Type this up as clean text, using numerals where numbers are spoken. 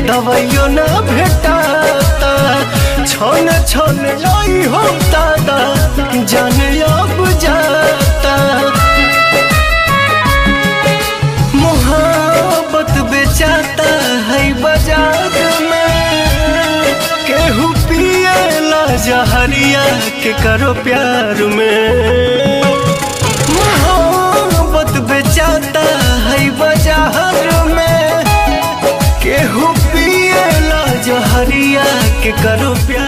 दवाइयो ना भेटाता छन छन लाई होता जाने अब जाता। मोहब्बत बेचाता है बाजार में केहू पिएला जहरिया के करो प्यार में। मोहब्बत बेचाता है बाजार में केहू पिएला जहरिया के करो प्यार।